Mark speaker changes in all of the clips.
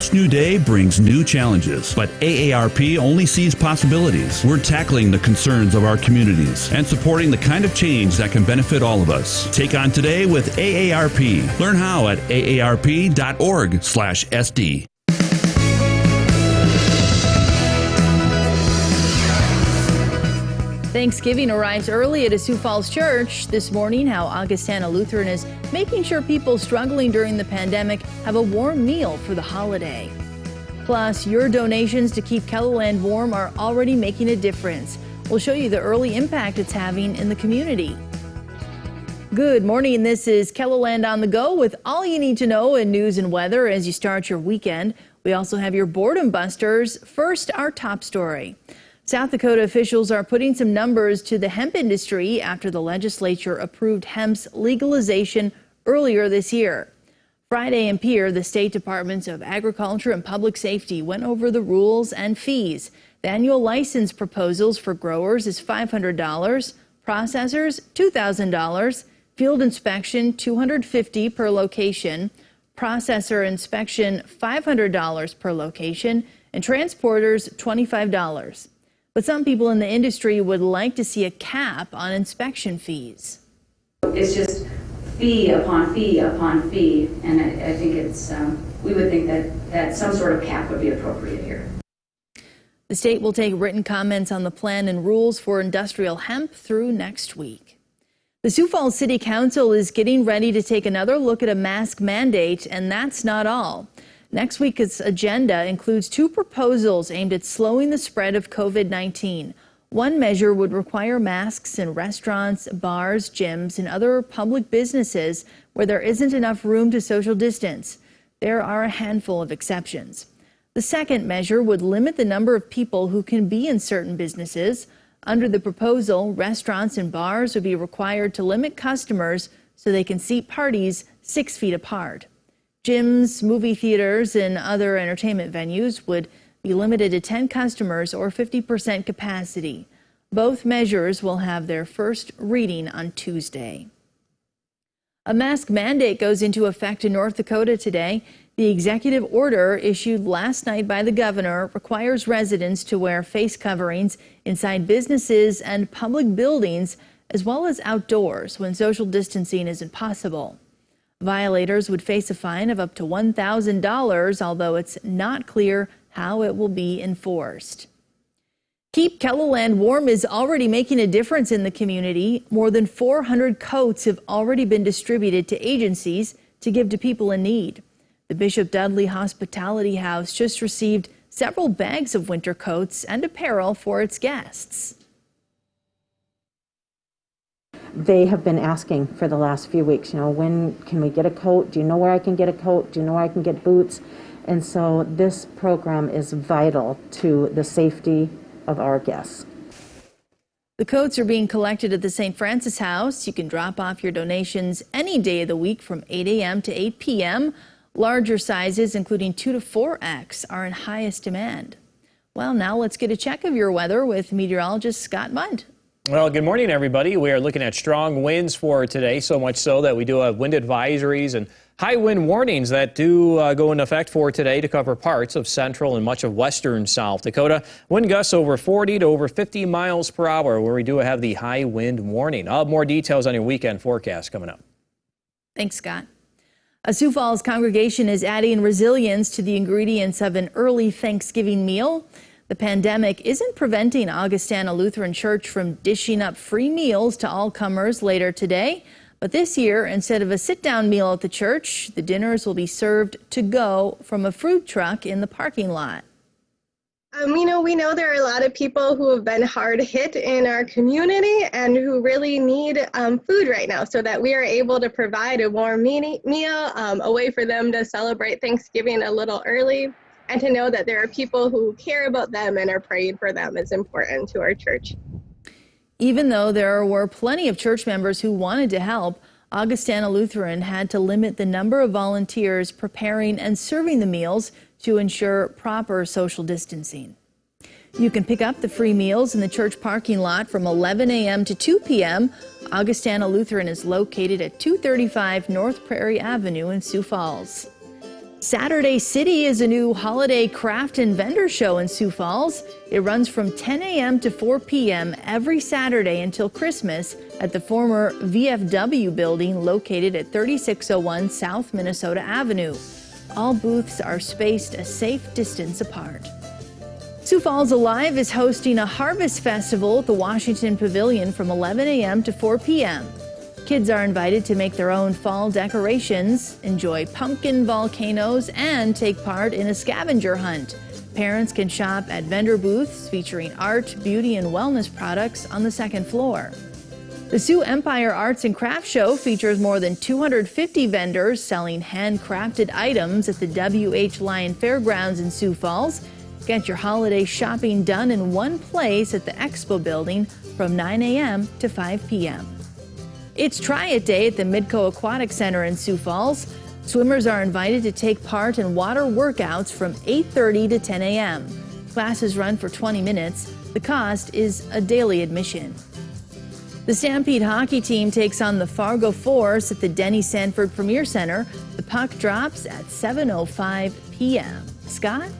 Speaker 1: Each new day brings new challenges, but AARP only sees possibilities. We're tackling the concerns of our communities and supporting the kind of change that can benefit all of us. Take on today with AARP. Learn how at aarp.org/SD.
Speaker 2: Thanksgiving arrives early at a Sioux Falls church. This morning, how Augustana Lutheran is making sure people struggling during the pandemic have a warm meal for the holiday. Plus, your donations to keep KELOLAND warm are already making a difference. We'll show you the early impact it's having in the community. Good morning. This is KELOLAND on the go with all you need to know in news and weather as you start your weekend. We also have your boredom busters. First, our top story. South Dakota officials are putting some numbers to the hemp industry after the legislature approved hemp's legalization earlier this year. Friday in Pierre, the State Departments of Agriculture and Public Safety went over the rules and fees. The annual license proposals for growers is $500, processors $2,000, field inspection $250 per location, processor inspection $500 per location, and transporters $25. But some people in the industry would like to see a cap on inspection fees.
Speaker 3: It's just fee upon fee upon fee, and I think it's we would think that some sort of cap would be appropriate here.
Speaker 2: The state will take written comments on the plan and rules for industrial hemp through next week. The Sioux Falls City Council is getting ready to take another look at a mask mandate, and that's not all. Next week's agenda includes two proposals aimed at slowing the spread of COVID-19. One measure would require masks in restaurants, bars, gyms, and other public businesses where there isn't enough room to social distance. There are a handful of exceptions. The second measure would limit the number of people who can be in certain businesses. Under the proposal, restaurants and bars would be required to limit customers so they can seat parties 6 feet apart. Gyms, movie theaters, and other entertainment venues would be limited to 10 customers or 50% capacity. Both measures will have their first reading on Tuesday. A mask mandate goes into effect in North Dakota today. The executive order issued last night by the governor requires residents to wear face coverings inside businesses and public buildings, as well as outdoors when social distancing isn't possible. Violators would face a fine of up to $1,000, although it's not clear how it will be enforced. Keep KELOLAND warm is already making a difference in the community. More than 400 coats have already been distributed to agencies to give to people in need. The Bishop Dudley Hospitality House just received several bags of winter coats and apparel for its guests.
Speaker 4: They have been asking for the last few weeks, when can we get a coat? Do you know where I can get a coat? Do you know where I can get boots? And so this program is vital to the safety of our guests.
Speaker 2: The coats are being collected at the St. Francis House. You can drop off your donations any day of the week from 8 a.m. to 8 p.m. Larger sizes, including 2 to 4X, are in highest demand. Well, now let's get a check of your weather with meteorologist Scott Mudd.
Speaker 5: Well, good morning, everybody. We are looking at strong winds for today, so much so that we do have wind advisories and high wind warnings that do go into effect for today to cover parts of central and much of western South Dakota. Wind gusts over 40 to over 50 miles per hour, where we do have the high wind warning. I'll have more details on your weekend forecast coming up.
Speaker 2: Thanks, Scott. A Sioux Falls congregation is adding resilience to the ingredients of an early Thanksgiving meal. The pandemic isn't preventing Augustana Lutheran Church from dishing up free meals to all comers later today. But this year, instead of a sit-down meal at the church, the dinners will be served to go from a food truck in the parking lot.
Speaker 6: We know there are a lot of people who have been hard hit in our community and who really need food right now, so that we are able to provide a warm meal, a way for them to celebrate Thanksgiving a little early. And to know that there are people who care about them and are praying for them is important to our church.
Speaker 2: Even though there were plenty of church members who wanted to help, Augustana Lutheran had to limit the number of volunteers preparing and serving the meals to ensure proper social distancing. You can pick up the free meals in the church parking lot from 11 a.m. to 2 p.m. Augustana Lutheran is located at 235 North Prairie Avenue in Sioux Falls. Saturday City is a new holiday craft and vendor show in Sioux Falls. It runs from 10 a.m. to 4 p.m. every Saturday until Christmas at the former VFW building located at 3601 South Minnesota Avenue. All booths are spaced a safe distance apart. Sioux Falls Alive is hosting a harvest festival at the Washington Pavilion from 11 a.m. to 4 p.m. Kids are invited to make their own fall decorations, enjoy pumpkin volcanoes, and take part in a scavenger hunt. Parents can shop at vendor booths featuring art, beauty, and wellness products on the second floor. The Sioux Empire Arts and Crafts Show features more than 250 vendors selling handcrafted items at the W.H. Lyon Fairgrounds in Sioux Falls. Get your holiday shopping done in one place at the Expo Building from 9 a.m. to 5 p.m. It's Try It Day at the Midco Aquatic Center in Sioux Falls. Swimmers are invited to take part in water workouts from 8:30 to 10 a.m. Classes run for 20 minutes. The cost is a daily admission. The Stampede hockey team takes on the Fargo Force at the Denny Sanford Premier Center. The puck drops at 7:05 p.m. Scott?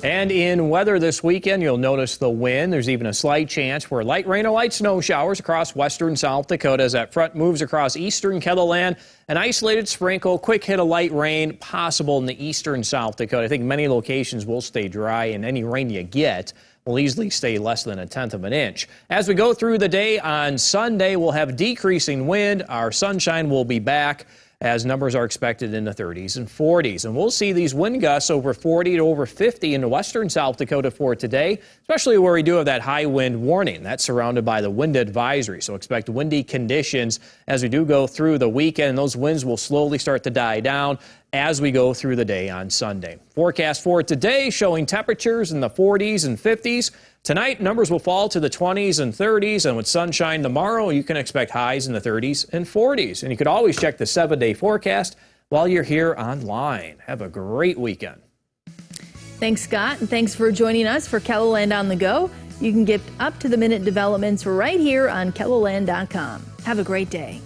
Speaker 5: And in weather this weekend, you'll notice the wind. There's even a slight chance for light rain or light snow showers across western South Dakota as that front moves across eastern KELOLAND. An isolated sprinkle, quick hit of light rain possible in the eastern South Dakota. I think many locations will stay dry, and any rain you get will easily stay less than 1/10 of an inch. As we go through the day on Sunday, we'll have decreasing wind. Our sunshine will be back as numbers are expected in the 30s and 40s. And we'll see these wind gusts over 40 to over 50 in western South Dakota for today, especially where we do have that high wind warning. That's surrounded by the wind advisory. So expect windy conditions as we do go through the weekend. Those winds will slowly start to die down as we go through the day on Sunday. Forecast for today showing temperatures in the 40s and 50s. Tonight, numbers will fall to the 20s and 30s, and with sunshine tomorrow, you can expect highs in the 30s and 40s. And you could always check the 7-day forecast while you're here online. Have a great weekend.
Speaker 2: Thanks, Scott, and thanks for joining us for KELOLAND on the Go. You can get up-to-the-minute developments right here on KELOLAND.com. Have a great day.